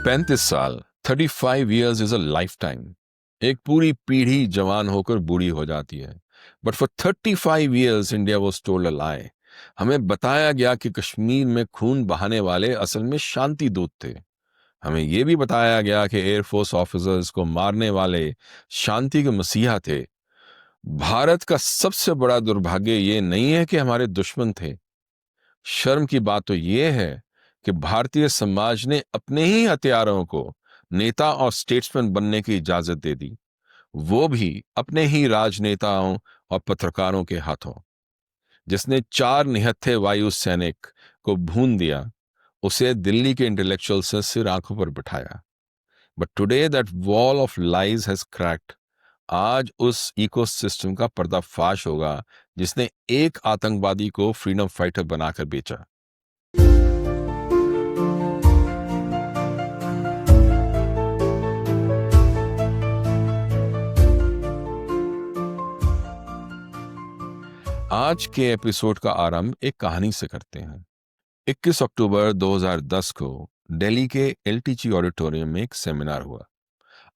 35 साल 35 years is a lifetime. एक पूरी पीढ़ी जवान होकर बूढ़ी हो जाती है। But for 35 years India was told a lie. हमें बताया गया कि कश्मीर में खून बहाने वाले असल में शांति दूत थे। हमें यह भी बताया गया कि एयरफोर्स ऑफिसर्स को मारने वाले शांति के मसीहा थे। भारत का सबसे बड़ा दुर्भाग्य ये नहीं है कि हमारे दुश्मन थे। शर्म की बात तो यह है कि भारतीय समाज ने अपने ही हथियारों को नेता और स्टेट्समैन बनने की इजाजत दे दी, वो भी अपने ही राजनेताओं और पत्रकारों के हाथों। जिसने 4 निहत्थे वायु सैनिक को भून दिया, उसे दिल्ली के इंटेलेक्चुअल्स ने सिर आंखों पर बिठाया। But today that wall of lies has cracked. आज उस इकोसिस्टम का पर्दाफाश होगा जिसने एक आतंकवादी को फ्रीडम फाइटर बनाकर बेचा। आज के एपिसोड का आरंभ एक कहानी से करते हैं। 21 अक्टूबर 2010 को दिल्ली के एलटीजी ऑडिटोरियम में एक सेमिनार हुआ।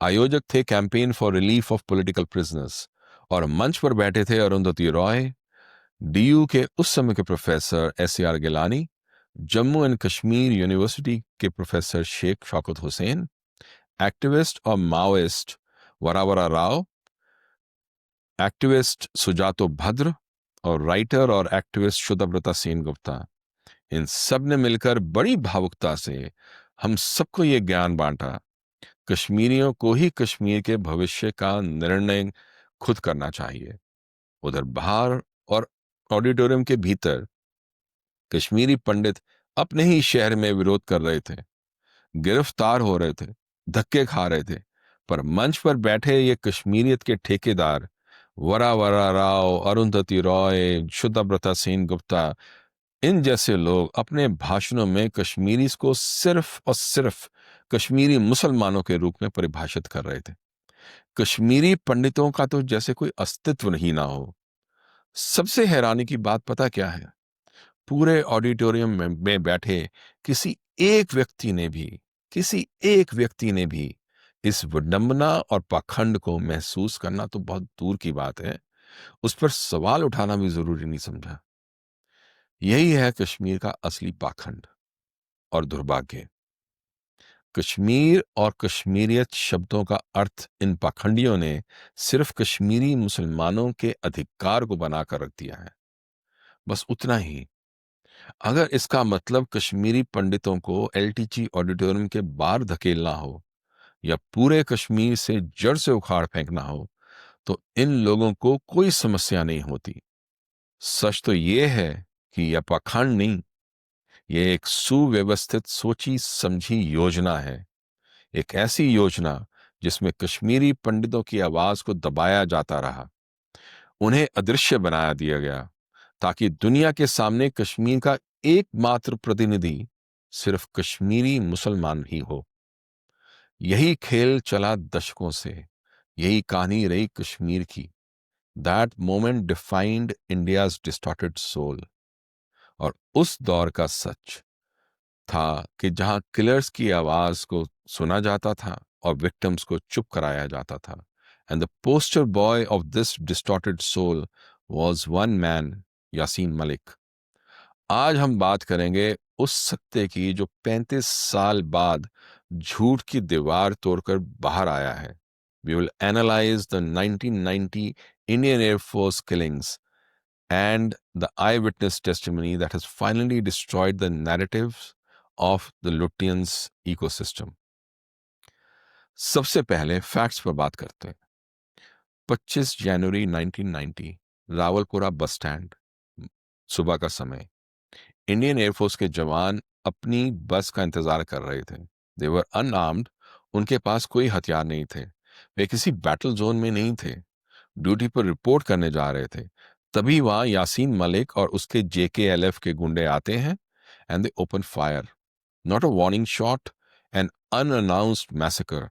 आयोजक थे campaign for relief of political prisoners और मंच पर बैठे थे अरुंधति रॉय, डीयू के उस समय के professor SAR Gilani, Jammu and Kashmir university के प्रोफेसर शेख शौकत हुसैन, एक्टिविस्ट और माओइस्ट वरावरा राव, एक्टिविस्ट सुजातो भद्र और राइटर और एक्टिविस्ट शुद्धव्रता सेन गुप्ता। इन सब ने मिलकर बड़ी भावुकता से हम सबको ये ज्ञान बांटा, कश्मीरियों को ही कश्मीर के भविष्य का निर्णय खुद करना चाहिए। उधर बाहर और ऑडिटोरियम के भीतर कश्मीरी पंडित अपने ही शहर में विरोध कर रहे थे, गिरफ्तार हो रहे थे, धक्के खा रहे थे। पर मंच पर बैठे ये कश्मीरियत के ठेकेदार वरावरा राव, अरुंधति रॉय, शुद्धव्रता सेन गुप्ता, इन जैसे लोग अपने भाषणों में कश्मीरी को सिर्फ और सिर्फ कश्मीरी मुसलमानों के रूप में परिभाषित कर रहे थे। कश्मीरी पंडितों का तो जैसे कोई अस्तित्व ही ना हो। सबसे हैरानी की बात पता क्या है? पूरे ऑडिटोरियम में बैठे किसी एक व्यक्ति ने भी इस विडंबना और पाखंड को महसूस करना तो बहुत दूर की बात है, उस पर सवाल उठाना भी जरूरी नहीं समझा। यही है कश्मीर का असली पाखंड और दुर्भाग्य। कश्मीर और कश्मीरियत शब्दों का अर्थ इन पाखंडियों ने सिर्फ कश्मीरी मुसलमानों के अधिकार को बनाकर रख दिया है, बस उतना ही। अगर इसका मतलब कश्मीरी पंडितों को एलटीजी ऑडिटोरियम के बाहर धकेलना हो या पूरे कश्मीर से जड़ से उखाड़ फेंकना हो, तो इन लोगों को कोई समस्या नहीं होती। सच तो ये है कि यह पाखंड नहीं, ये एक सुव्यवस्थित सोची समझी योजना है। एक ऐसी योजना जिसमें कश्मीरी पंडितों की आवाज को दबाया जाता रहा, उन्हें अदृश्य बनाया दिया गया, ताकि दुनिया के सामने कश्मीर का एकमात्र प्रतिनिधि सिर्फ कश्मीरी मुसलमान ही हो। यही खेल चला दशकों से, यही कहानी रही कश्मीर की। That moment defined India's distorted soul. और उस दौर का सच था कि जहां किलर्स की आवाज को सुना जाता था और विक्टिम्स को चुप कराया जाता था। And the poster boy of this distorted soul was one man, Yasin Malik. आज हम बात करेंगे उस सत्य की जो 35 साल बाद झूठ की दीवार तोड़कर बाहर आया है। We will analyze the 1990 Indian Air Force killings and the eyewitness testimony that has finally destroyed the narratives of the Lutyens ecosystem. सबसे पहले फैक्ट्स पर बात करते हैं। 25 जनवरी 1990 रावलपुरा बस स्टैंड, सुबह का समय। इंडियन एयरफोर्स के जवान अपनी बस का इंतजार कर रहे थे। दे वर अनआर्म्ड, उनके पास कोई हथियार नहीं थे। वे किसी बैटल जोन में नहीं थे, ड्यूटी पर रिपोर्ट करने जा रहे थे। तभी वहां यासीन मलिक और उसके JKLF के गुंडे आते हैं and they open fire. Not a warning shot, an unannounced massacre.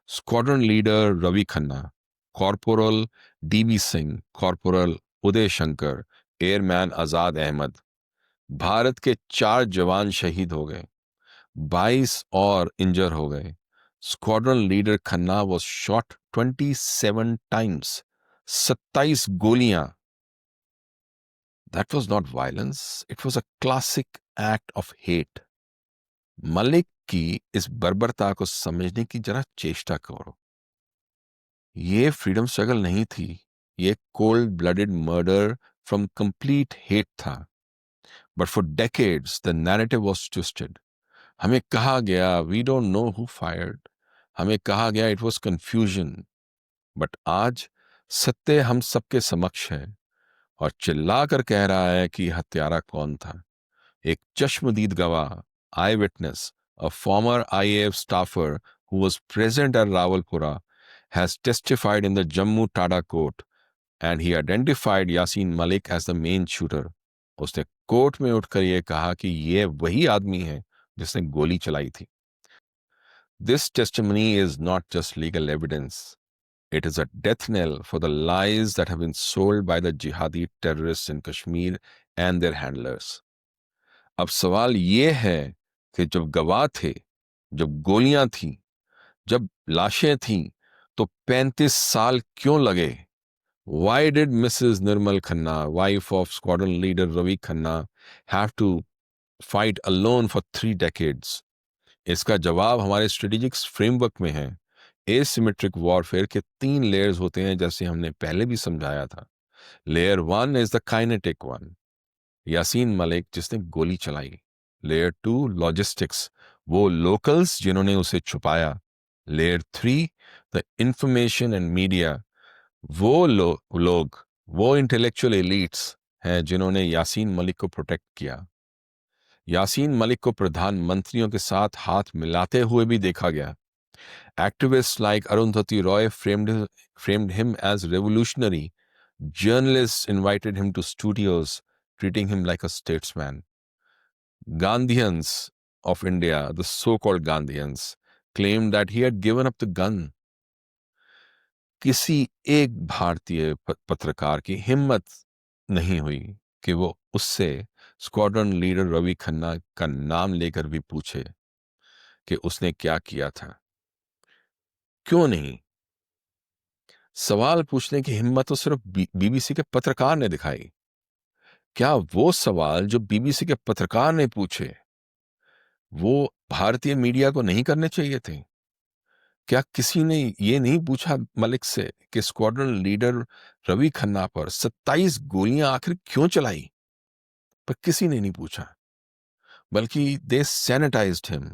Squadron leader Ravi Khanna, corporal DB Singh, corporal Uday Shankar, airman Azad Ahmed, Bharat के 4 जवान शहीद हो गए। 22 और इंजर हो गए। Squadron leader Khanna was shot 27 times, 27 गोलियां। That was not violence, it was a classic act of hate. Malik की इस बर्बरता को समझने की जरा चेष्टा करो। ये फ्रीडम स्ट्रगल नहीं थी, ये cold blooded murder from complete hate था। But for decades the narrative was twisted. हमें कहा गया we don't know who fired, हमें कहा गया इट वाज कंफ्यूजन। बट आज सत्य हम सबके समक्ष है और चिल्लाकर कह रहा है कि हत्यारा कौन था। एक चश्मदीद गवाह, आई witness, a former IAF staffer who was present at Rawalpura, has testified in the Jammu Tada court and he identified Yasin Malik as the main shooter. उसने कोर्ट में उठकर यह कहा कि यह वही आदमी है जिसने गोली चलाई थी। This testimony is not just legal evidence. It is a death knell for the lies that have been sold by the jihadi terrorists in Kashmir and their handlers. अब सवाल ये है कि जब गवाह थे, जब गोलियां थीं, जब लाशें थीं, तो 35 साल क्यों लगे? Why did Mrs. Nirmal Khanna, wife of squadron leader Ravi Khanna, have to fight alone for 3 decades? इसका जवाब हमारे स्ट्रेटेजिक फ्रेमवर्क में है। एसिमेट्रिक वॉरफेयर के 3 लेयर्स होते हैं, जैसे हमने पहले भी समझाया था। Layer 1 is the kinetic one, Yasin Malik जिसने गोली चलाई। लेयर 2 लॉजिस्टिक्स, वो लोकल्स जिन्होंने उसे छुपाया। Layer 3 the information and media, वो लोग, वो इंटेलेक्चुअल एलीट्स हैं जिन्होंने यासीन मलिक को प्रोटेक्ट किया। यासीन मलिक को प्रधानमंत्रियों के साथ हाथ मिलाते हुए भी देखा गया। Activists like Arundhati Roy framed him as revolutionary. Journalists invited him to studios, treating him like a statesman. Gandhians of India, the so-called Gandhians, claimed that he had given up the gun. किसी एक भारतीय पत्रकार की हिम्मत नहीं हुई कि वो उससे स्क्वाड्रन लीडर रवि खन्ना का नाम लेकर भी पूछे कि उसने क्या किया था। क्यों नहीं? सवाल पूछने की हिम्मत तो सिर्फ बीबीसी के पत्रकार ने दिखाई। क्या वो सवाल जो बीबीसी के पत्रकार ने पूछे, वो भारतीय मीडिया को नहीं करने चाहिए थे? क्या किसी ने ये नहीं पूछा मलिक से कि स्क्वाड्रन लीडर रवि खन्ना पर 27 गोलियां आखिर क्यों चलाई? पर किसी ने नहीं पूछा, बल्कि दे सैनिटाइज्ड हिम।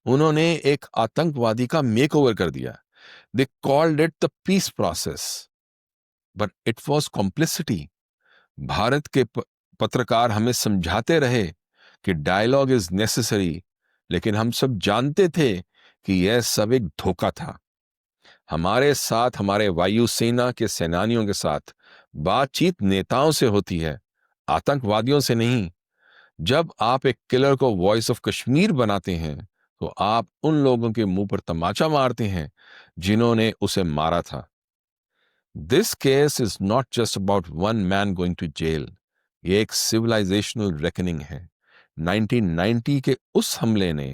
उन्होंने एक आतंकवादी का मेकओवर कर दिया। They called it the peace process, but it was complicity. Bharat के पत्रकार हमें समझाते रहे कि डायलॉग इज नेसेसरी, लेकिन हम सब जानते थे कि यह सब एक धोखा था। हमारे साथ, हमारे वायुसेना के सेनानियों के साथ बातचीत नेताओं से होती है, आतंकवादियों से नहीं। जब आप एक किलर को वॉइस ऑफ कश्मीर बनाते हैं, तो आप उन लोगों के मुंह पर तमाचा मारते हैं जिन्होंने उसे मारा था। This case is not just about one man going to jail. ये एक सिविलाइजेशनल रेकनिंग है। 1990 के उस हमले ने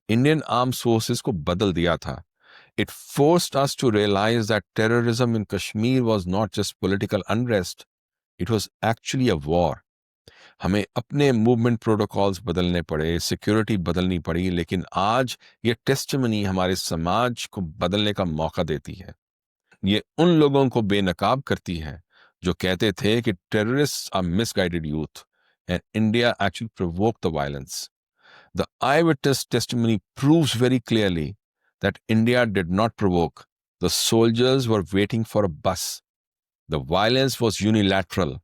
इंडियन आर्म्ड फोर्सेस को बदल दिया था। It forced us to realize that terrorism in Kashmir was not just political unrest, it was actually a war. हमें अपने मूवमेंट प्रोटोकॉल्स बदलने पड़े, सिक्योरिटी बदलनी पड़ी, लेकिन आज ये टेस्टिमनी हमारे समाज को बदलने का मौका देती है। ये उन लोगों को बेनकाब करती है जो कहते थे कि terrorists are misguided youth and India actually provoked the violence. The eyewitness testimony proves very clearly that India did not provoke. The soldiers were waiting for a bus. The violence was unilateral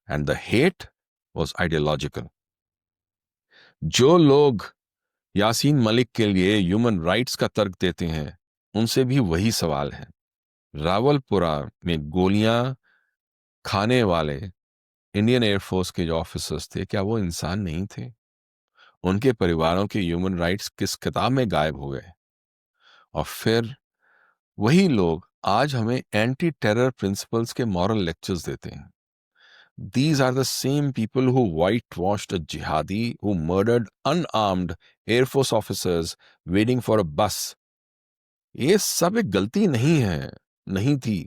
and the hate was ideological. जो लोग यासीन मलिक के लिए human rights का तर्क देते हैं, उनसे भी वही सवाल है। रावलपुरा में गोलियां खाने वाले इंडियन एयरफोर्स के जो ऑफिसर्स थे, क्या वो इंसान नहीं थे? उनके परिवारों के ह्यूमन राइट्स किस किताब में गायब हो गए? और फिर वही लोग आज हमें एंटी टेरर प्रिंसिपल्स के मॉरल लेक्चर्स देते हैं। These are the same people who whitewashed a jihadi who murdered unarmed Air Force officers waiting for a bus. ये सब एक गलती नहीं थी।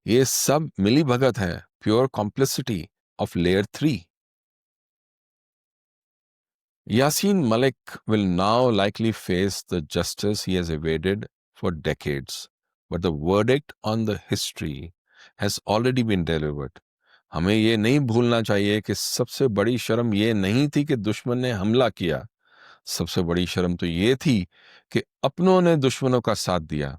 ये सब मिली भगत है, pure complicity of layer 3. Yasin Malik will now likely face the justice he has evaded for decades, but the verdict on the history has already been delivered. हमें ये नहीं भूलना चाहिए कि सबसे बड़ी शर्म ये नहीं थी कि दुश्मन ने हमला किया, सबसे बड़ी शर्म तो ये थी कि अपनों ने दुश्मनों का साथ दिया.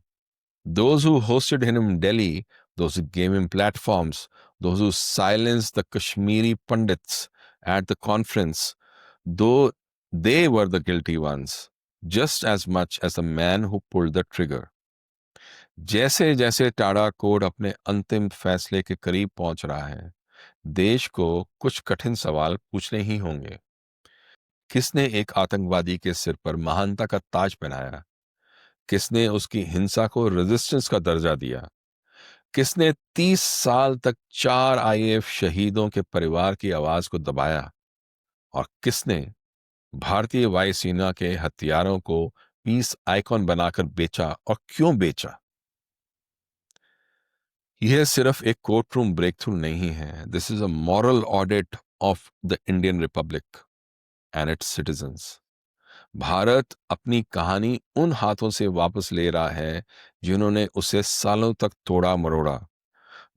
Those who hosted him in Delhi, those who gave him platforms, those who silenced the Kashmiri Pandits at the conference, though they were the guilty ones, just as much as the man who pulled the trigger. जैसे जैसे ta-da code अपने अंतिम फैसले के करीब पहुंच रहा है, देश को कुछ कठिन सवाल पूछने ही होंगे. किसने एक आतंकवादी के सिर पर महानता का ताज पहनाया? किसने उसकी हिंसा को रेजिस्टेंस का दर्जा दिया? किसने 30 साल तक 4 आईएएफ शहीदों के परिवार की आवाज को दबाया? और किसने भारतीय वायुसेना के हथियारों को पीस आइकॉन बनाकर बेचा और क्यों बेचा? यह सिर्फ एक कोर्ट रूम ब्रेक थ्रू नहीं है. This is a moral audit of the Indian Republic and it's citizens. Bharat अपनी कहानी उन हाथों से वापस ले रहा है जिन्होंने उसे सालों तक तोड़ा मरोड़ा.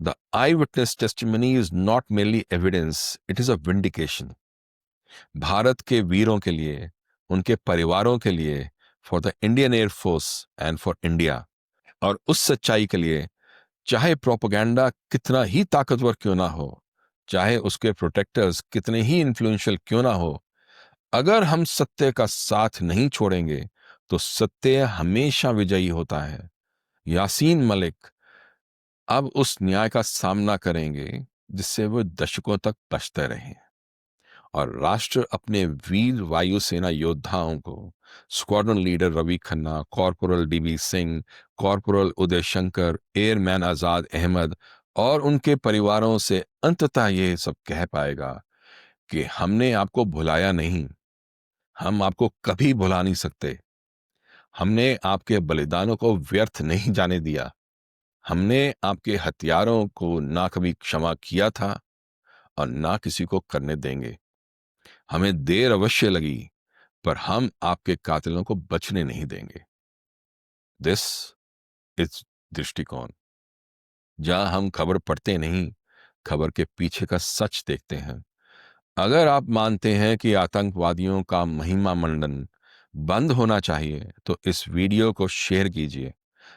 The eyewitness testimony is not merely evidence, it is a vindication. Bharat के वीरों के लिए, उनके परिवारों के लिए, for the Indian Air Force and for India. और उस सच्चाई के लिए, चाहे प्रोपेगेंडा कितना ही ताकतवर क्यों ना हो, चाहे उसके प्रोटेक्टर्स कितने ही इन्फ्लुएंशियल क्यों ना हो, अगर हम सत्य का साथ नहीं छोड़ेंगे, तो सत्य हमेशा विजयी होता है. यासीन मलिक अब उस न्याय का सामना करेंगे जिससे वो दशकों तक बचते रहे. और राष्ट्र अपने वीर वायुसेना योद्धाओं को, squadron leader Ravi Khanna, corporal DB Singh, corporal Uday Shankar, airman Azad Ahmed और उनके परिवारों से अंततः ये सब कह पाएगा कि हमने आपको भुलाया नहीं, हम आपको कभी भुला नहीं सकते. हमने आपके बलिदानों को व्यर्थ नहीं जाने दिया. हमने आपके हथियारों को ना कभी क्षमा किया था और ना किसी को करने देंगे. हमें देर अवश्य लगी, पर हम आपके कातिलों को बचने नहीं देंगे. दिस इज दृष्टिकोण, जहां हम खबर पढ़ते नहीं, खबर के पीछे का सच देखते हैं. अगर आप मानते हैं कि आतंकवादियों का महिमा मंडन बंद होना चाहिए, तो इस वीडियो को शेयर कीजिए,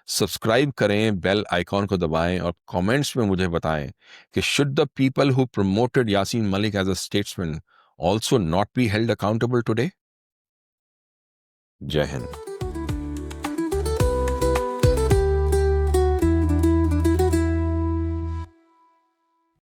सब्सक्राइब करें, बेल आइकॉन को दबाएं और कमेंट्स में मुझे बताएं कि should the people who promoted Yasin Malik as a statesman also not be held accountable today? Jai Hind.